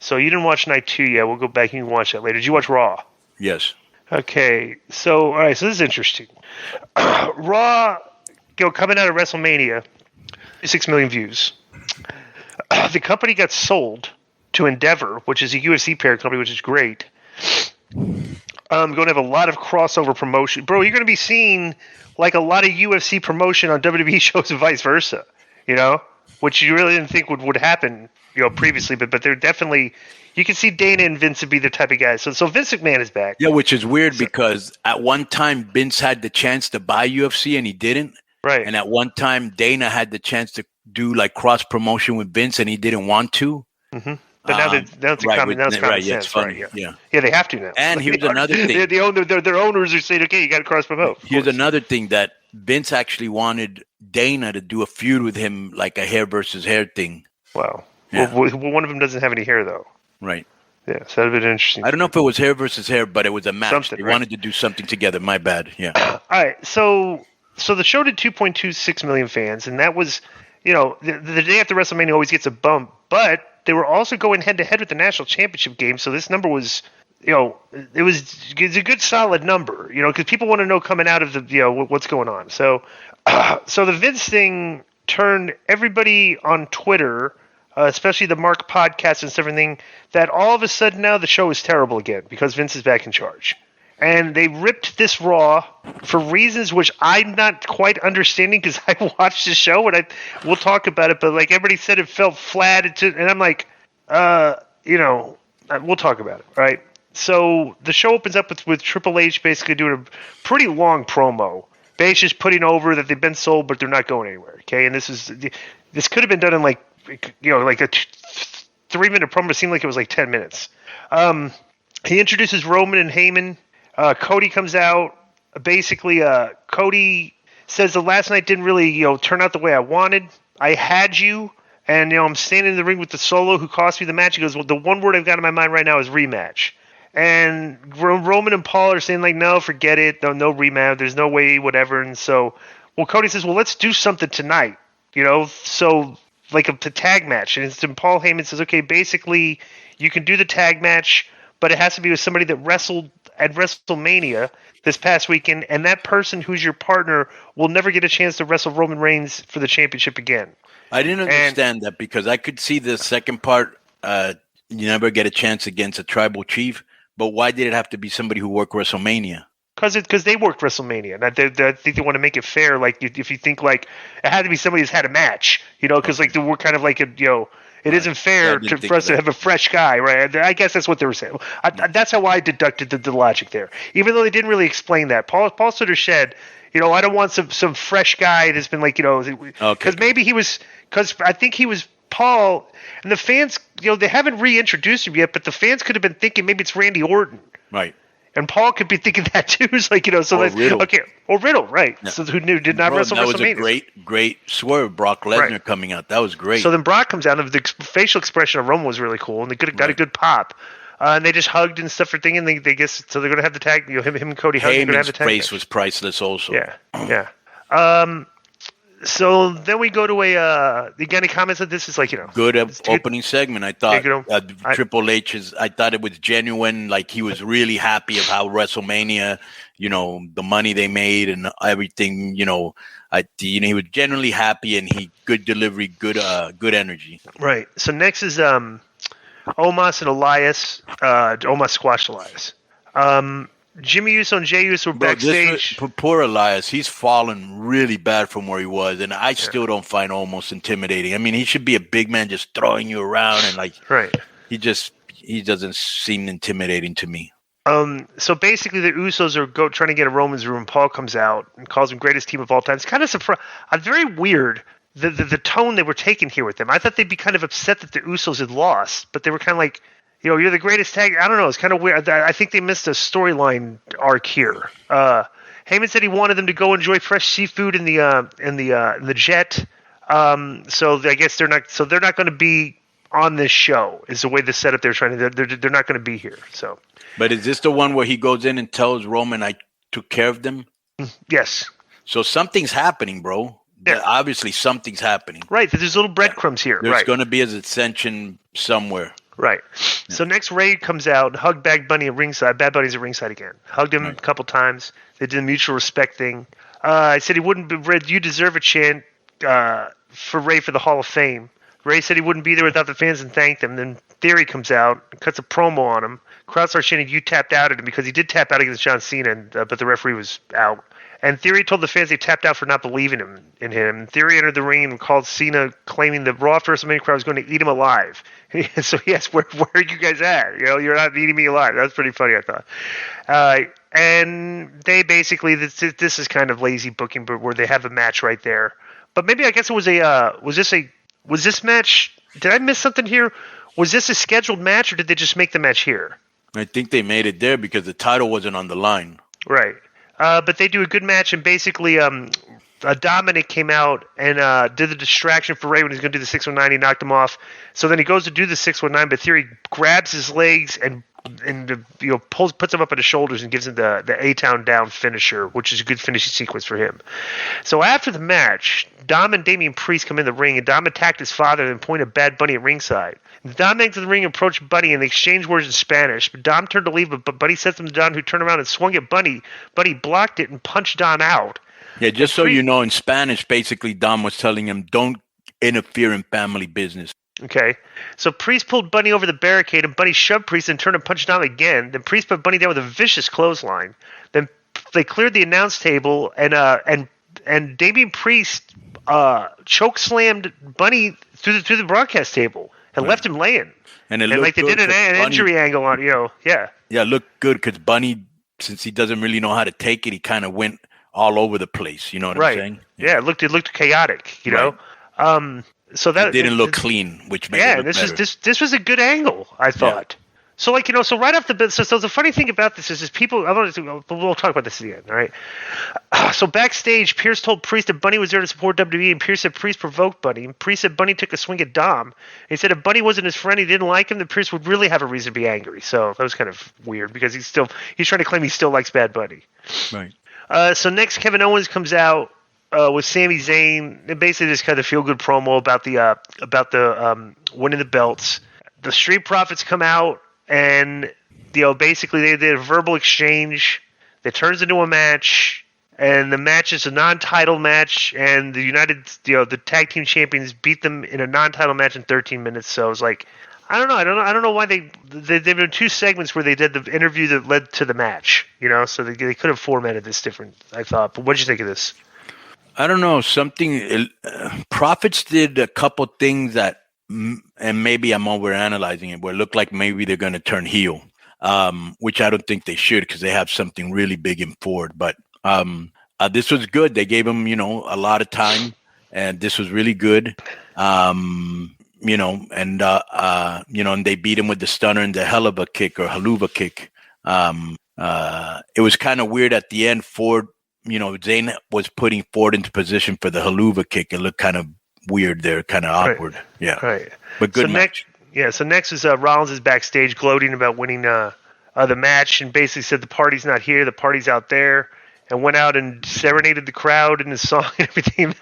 So you didn't watch night 2 yet. We'll go back and you can watch that later. Did you watch Raw? Yes. Okay. So, all right. So this is interesting. Raw, coming out of WrestleMania, 6 million views. The company got sold to Endeavor, which is a UFC parent company, which is great. Going to have a lot of crossover promotion. Bro, you're going to be seeing like a lot of UFC promotion on WWE shows and vice versa, which you really didn't think would happen, previously. But they're definitely, you can see Dana and Vince would be the type of guys. So Vince McMahon is back. Yeah, which is weird because at one time Vince had the chance to buy UFC and he didn't. Right. And at one time Dana had the chance to do like cross promotion with Vince and he didn't want to. Mm-hmm. But now it's common sense, funny. Right? Yeah, they have to now. And here's another thing: their owners are saying, "Okay, you got to cross promote." Here's another thing that Vince actually wanted Dana to do a feud with him, like a hair versus hair thing. Wow. Yeah. Well, one of them doesn't have any hair though. Right. Yeah, so that'd been interesting. I don't know if it was hair versus hair, but it was a match. They right? wanted to do something together. My bad. Yeah. All right. So the show did 2.26 million fans, and that was, the day after WrestleMania always gets a bump, but they were also going head-to-head with the national championship game, so this number was, it's a good solid number, because people want to know coming out of the, what's going on. So the Vince thing turned everybody on Twitter, especially the Mark podcast and everything, that all of a sudden now the show is terrible again because Vince is back in charge. And they ripped this Raw for reasons which I'm not quite understanding because I watched the show and we'll talk about it. But like everybody said, it felt flat. And I'm like, we'll talk about it, right? So the show opens up with Triple H basically doing a pretty long promo. Basically just putting over that they've been sold, but they're not going anywhere. Okay, and this could have been done in like a 3-minute promo. It seemed like it was like 10 minutes. He introduces Roman and Heyman. Cody comes out. Basically, Cody says the last night didn't really, turn out the way I wanted. I had you, and I'm standing in the ring with the Solo who cost me the match. He goes, well, the one word I've got in my mind right now is rematch. And Roman and Paul are saying like, no, forget it, no rematch. There's no way, whatever. And so, Cody says, well, let's do something tonight. So like a tag match. And Paul Heyman says, okay, basically you can do the tag match, but it has to be with somebody that wrestled at WrestleMania this past weekend, and that person who's your partner will never get a chance to wrestle Roman Reigns for the championship again. I didn't understand that because I could see the second part, you never get a chance against a tribal chief, but why did it have to be somebody who worked WrestleMania? Because they worked WrestleMania, and I think they want to make it fair. Like if you think like it had to be somebody who's had a match, because like we're kind of like it isn't fair for us to have a fresh guy, right? I guess that's what they were saying. That's how I deducted the logic there. Even though they didn't really explain that. Paul sort of said, I don't want some fresh guy that's been like, because maybe he was, because I think he was Paul, and the fans, they haven't reintroduced him yet, but the fans could have been thinking maybe it's Randy Orton. Right. And Paul could be thinking that too. It's like, so that's Riddle. Okay. Or Riddle, right. Yeah. So who did not wrestle WrestleMania. That was a great swerve. Brock Lesnar coming out. That was great. So then Brock comes out, and the facial expression of Roman was really cool, and they got a good pop. And they just hugged and stuff for thing, and they guess, so they're going to have the tag, him and Cody hugging. Heyman's face was priceless also. Yeah. So then we go to you got any comments that this is like, good opening segment. I thought Triple H I thought it was genuine. Like he was really happy of how WrestleMania, the money they made and everything, he was genuinely happy and good delivery, good energy. Right. So next is Omos and Elias. Omos squashed Elias. Jimmy Uso and Jey Uso were backstage. Poor Elias, he's fallen really bad from where he was, and I still don't find Omos intimidating. I mean, he should be a big man just throwing you around and like. Right. He doesn't seem intimidating to me. So basically, the Usos are trying to get a Roman's room. Paul comes out and calls them greatest team of all time. It's kind of very weird. The tone they were taking here with them. I thought they'd be kind of upset that the Usos had lost, but they were kind of like, you're the greatest tag. I don't know. It's kind of weird. I think they missed a storyline arc here. Heyman said he wanted them to go enjoy fresh seafood in the jet. So I guess they're not going to be on this show. Is the way the setup they're trying to. They're not going to be here. So. But is this the one where he goes in and tells Roman, "I took care of them"? Yes. So something's happening, bro. Yeah. Obviously, something's happening. Right. There's little breadcrumbs here. There's going to be an ascension somewhere. Right. So next, Ray comes out and hugged Bad Bunny at ringside. Bad Bunny's at ringside again. Hugged him a couple times. They did the mutual respect thing. I said he wouldn't be read. You deserve a chant for Ray for the Hall of Fame. Ray said he wouldn't be there without the fans and thanked them. Then Theory comes out and cuts a promo on him. Crowd starts chanting, "You tapped out at him," because he did tap out against John Cena, but the referee was out. And Theory told the fans they tapped out for not believing in him. Theory entered the ring and called Cena, claiming the Raw after WrestleMania crowd was going to eat him alive. So he asked, where are you guys at? You're not eating me alive. That was pretty funny, I thought. And they basically, this is kind of lazy booking, but where they have a match right there. But maybe I guess it was this match? Did I miss something here? Was this a scheduled match, or did they just make the match here? I think they made it there because the title wasn't on the line. Right. But they do a good match, and basically Dominic came out and did the distraction for Ray when he's going to do the 619. He knocked him off. So then he goes to do the 619, but Theory grabs his legs and puts him up on his shoulders and gives him the A-Town down finisher, which is a good finishing sequence for him. So after the match, Dom and Damian Priest come in the ring, and Dom attacked his father and pointed Bad Bunny at ringside. Dom entered the ring and approached Bunny, and they exchanged words in Spanish. But Dom turned to leave, but Bunny said something to Dom, who turned around and swung at Bunny. Bunny blocked it and punched Dom out. Yeah, just so you know, in Spanish, basically Dom was telling him, don't interfere in family business. Okay, so Priest pulled Bunny over the barricade, and Bunny shoved Priest and turned and punched Dom again. Then Priest put Bunny down with a vicious clothesline. Then they cleared the announce table, and Damian Priest choke slammed Bunny through the broadcast table and left him laying. And like they did an injury angle on, yeah. Yeah, it looked good because Bunny, since he doesn't really know how to take it, he kind of went all over the place. You know what I'm saying? Yeah, it looked chaotic. You know. So that it didn't look clean, which made it look better. This was a good angle, I thought. Yeah. So so right off the bat, so the funny thing about this is people. We'll talk about this at the end, all right? So backstage, Pierce told Priest that Bunny was there to support WWE, and Pierce said Priest provoked Bunny, and Priest said Bunny took a swing at Dom. He said if Bunny wasn't his friend, he didn't like him, then Pierce would really have a reason to be angry. So that was kind of weird because he's trying to claim he still likes Bad Bunny. Right. So next, Kevin Owens comes out. With Sami Zayn, and basically just kind of feel good promo about the winning the belts. The Street Profits come out, and basically they did a verbal exchange that turns into a match, and the match is a non-title match, and the tag team champions beat them in a non-title match in 13 minutes. So it was like, I don't know why they've done two segments where they did the interview that led to the match. So they could have formatted this different, I thought. But what did you think of this? I don't know, Profits did a couple things that, and maybe I'm overanalyzing it, where it looked like maybe they're going to turn heel, which I don't think they should because they have something really big in Ford. But this was good. They gave him, a lot of time, and this was really good. And they beat him with the stunner and the Helluva kick. It was kind of weird at the end. Ford. Zayn was putting Ford into position for the Helluva kick. It looked kind of weird there, kind of awkward. Right. Yeah. Right. But good match. So next is Rollins is backstage gloating about winning the match and basically said the party's not here, the party's out there, and went out and serenaded the crowd in his song and everything.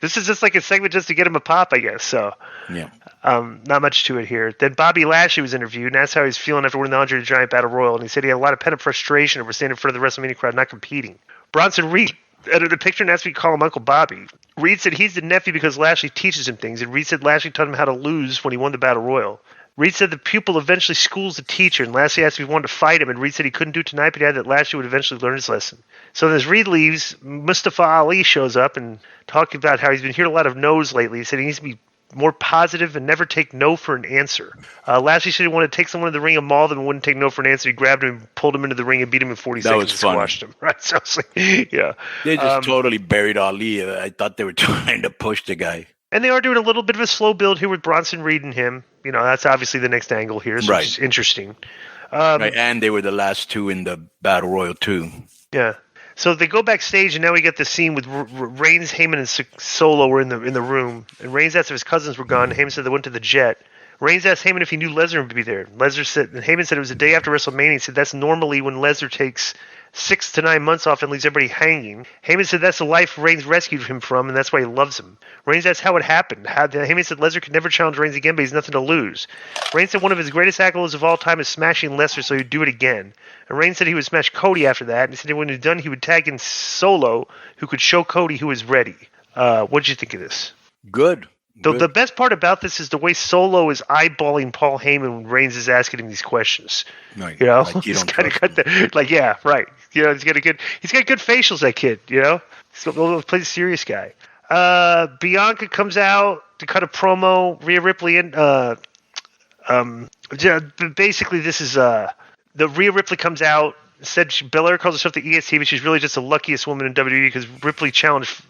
This is just like a segment just to get him a pop, I guess. So yeah. Not much to it here. Then Bobby Lashley was interviewed, and that's how he's feeling after winning the Andre the Giant Battle Royal. And he said he had a lot of pent-up frustration over standing in front of the WrestleMania crowd, not competing. Bronson Reed edited a picture and asked me to call him Uncle Bobby. Reed said he's the nephew because Lashley teaches him things, and Reed said Lashley taught him how to lose when he won the Battle Royal. Reed said the pupil eventually schools the teacher, and Lashley asked if he wanted to fight him, and Reed said he couldn't do it tonight, but he had that Lashley would eventually learn his lesson. So as Reed leaves, Mustafa Ali shows up and talking about how he's been hearing a lot of no's lately. He said he needs to be more positive and never take no for an answer. Lashley said he wanted to take someone in the ring and maul them and wouldn't take no for an answer. He grabbed him and pulled him into the ring and beat him in 40 seconds and squashed him. Right? So I was like, yeah. They just totally buried Ali. I thought they were trying to push the guy. And they are doing a little bit of a slow build here with Bronson Reed and him. That's obviously the next angle here, so which is interesting. Right, and they were the last two in the Battle Royal too. Yeah. So they go backstage, and now we get the scene with Reigns, Heyman, and Solo were in the room. And Reigns asked if his cousins were gone. Heyman said they went to the jet. Reigns asked Heyman if he knew Lesnar would be there. Heyman said it was the day after WrestleMania. He said that's normally when Lesnar takes 6 to 9 months off and leaves everybody hanging. Heyman said that's the life Reigns rescued him from, and that's why he loves him. Reigns, that's how it happened. Heyman said Lesnar could never challenge Reigns again, but he's nothing to lose. Reigns said one of his greatest accolades of all time is smashing Lesnar, so he'd do it again. And Reigns said he would smash Cody after that, and he said when he was done, he would tag in Solo, who could show Cody who was ready. What did you think of this? Good. The best part about this is the way Solo is eyeballing Paul Heyman when Reigns is asking him these questions. Right. You know, like he's kind of got yeah, right. You know, he's got good facials. That kid, you know, he's plays a serious guy. Bianca comes out to cut a promo. Rhea Ripley and basically this is the Rhea Ripley comes out, said Belair calls herself the EST, but she's really just the luckiest woman in WWE because Ripley challenged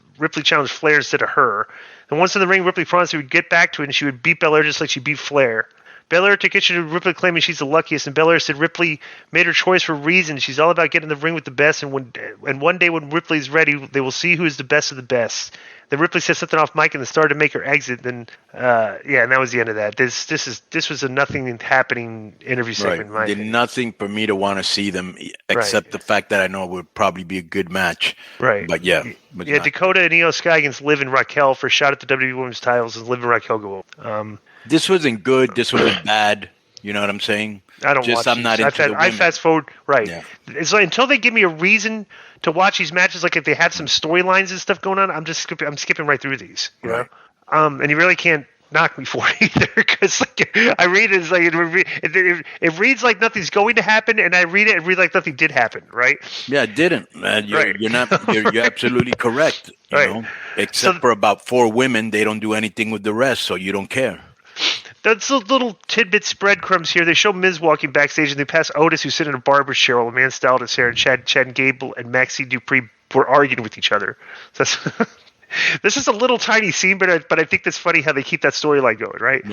Flair instead of her. And once in the ring, Ripley promised he would get back to it and she would beat Belair just like she beat Flair. Belair took issue to Ripley claiming she's the luckiest, and Belair said Ripley made her choice for a reason. She's all about getting in the ring with the best, and one day when Ripley's ready, they will see who is the best of the best. Then Ripley said something off mic and the started to make her exit. Then, and that was the end of that. This was a nothing happening interview segment. Right. Did nothing for me to want to see them, except the fact that I know it would probably be a good match. Right. But yeah. Dakota and Io Sky against Liv and Raquel for a shot at the WWE Women's titles, and Liv and Raquel go over. This wasn't good. This wasn't bad. You know what I'm saying? I don't watch I'm not into the women. I fast forward. Right. Yeah. It's like until they give me a reason to watch these matches, like if they have some storylines and stuff going on, I'm skipping right through these. You know? And you really can't knock me for it either because I read it as like it reads like nothing's going to happen, and I read it and read like nothing did happen. Right? Yeah, it didn't. You're absolutely correct. You know? Except for about 4 women, they don't do anything with the rest, so you don't care. That's a little tidbits, breadcrumbs here. They show Miz walking backstage, and they pass Otis, who's sitting in a barber's chair while a man styled his hair, and Chad and Gable and Maxie Dupree were arguing with each other. So this is a little tiny scene, but I think that's funny how they keep that storyline going, right?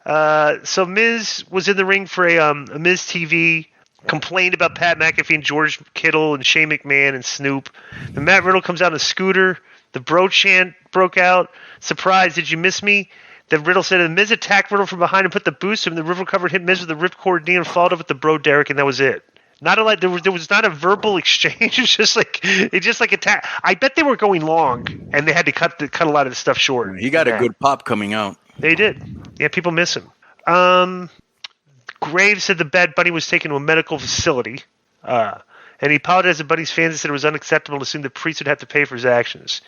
Right. So Miz was in the ring for a Miz TV, complained about Pat McAfee and George Kittle and Shane McMahon and Snoop. Then Matt Riddle comes out on a scooter. The bro chant broke out. Surprise, did you miss me? Then Riddle said, the Miz attacked Riddle from behind and put the boost to him. The Riddle covered hit Miz with the ripcord knee and followed up with the bro Derek, and that was it. Not a lot. There was not a verbal exchange. It's just like attack. I bet they were going long, and they had to cut a lot of the stuff short. He got a good pop coming out. They did. Yeah, people miss him. Graves said the Bad Bunny was taken to a medical facility, and he apologized to Bunny's fans and said it was unacceptable to assume the priest would have to pay for his actions.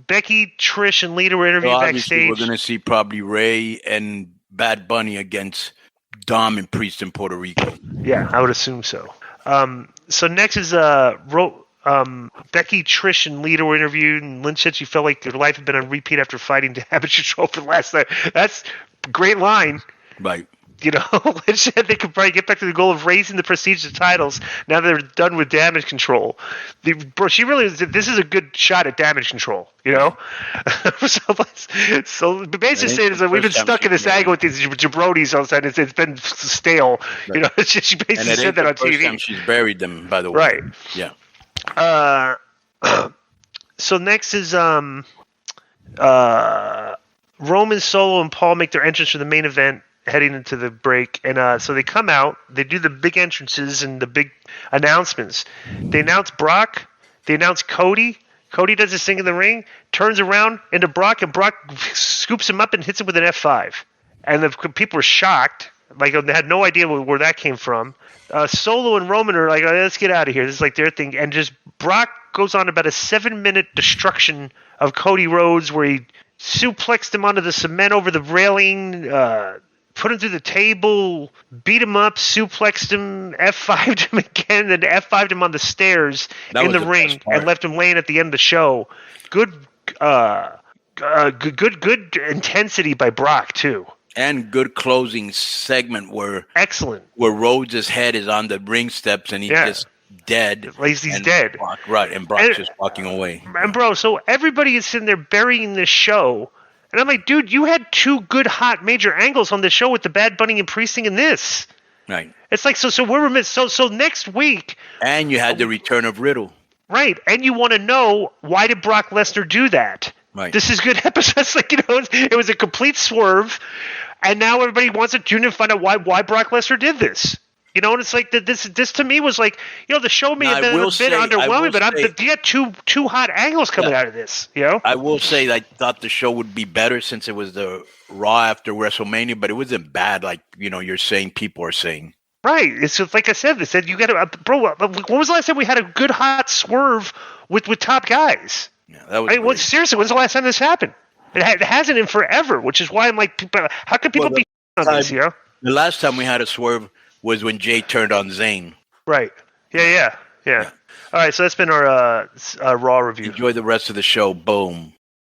Becky, Trish, and Lita were interviewed backstage. We're going to see probably Ray and Bad Bunny against Dom and Priest in Puerto Rico. Yeah, I would assume so. So next is Becky, Trish, and Lita were interviewed, and Lynch said she felt like their life had been on repeat after fighting Damage Control for the last night. That's a great line. Right. You know, Lynch said they could probably get back to the goal of raising the prestige of titles now that they're done with Damage Control. She really this is a good shot at Damage Control, you know? so basically saying is that we've been stuck in this angle with these jabronis all the time. It's been stale. Right. You know, she basically said that on TV. Time she's buried them, by the way. Right. Yeah. So next is Roman, Solo, and Paul make their entrance for the main event, heading into the break, and so they come out, they do the big entrances and the big announcements. They announce Brock, they announce Cody does his thing in the ring, turns around into Brock, and Brock scoops him up and hits him with an F5, and the people were shocked, like they had no idea where that came from. Solo and Roman are like, let's get out of here, this is like their thing, and just Brock goes on about a 7-minute destruction of Cody Rhodes where he suplexed him onto the cement over the railing, put him through the table, beat him up, suplexed him, F5'd him again, then F5'd him on the stairs in the ring, and left him laying at the end of the show. Good intensity by Brock too. And good closing segment where Rhodes' head is on the ring steps and he's just dead. He's dead. Brock's just walking away. And bro, so everybody is sitting there burying this show. And I'm like, dude, you had 2 good, hot, major angles on this show with the Bad Bunny and Priesting and this. Right. It's like, so we're missed. So next week. And you had the return of Riddle. Right. And you want to know, why did Brock Lesnar do that? Right. This is good episodes. Like, it was a complete swerve. And now everybody wants to tune in and find out why Brock Lesnar did this. You know, and it's like this to me was like, you know, the show may have been a bit underwhelming, but you had two hot angles coming out of this. You know, I will say I thought the show would be better since it was the Raw after WrestleMania, but it wasn't bad like, you know, you're saying people are saying. Right. It's just, like I said, they said you got to, bro. When was the last time we had a good hot swerve with top guys? Yeah, that was. Seriously, when's the last time this happened? It hasn't in forever, which is why I'm like, how can people be on this? You know, the last time we had a swerve was when Jay turned on Zayn. Right. Yeah. All right, so that's been our Raw review. Enjoy the rest of the show. Boom.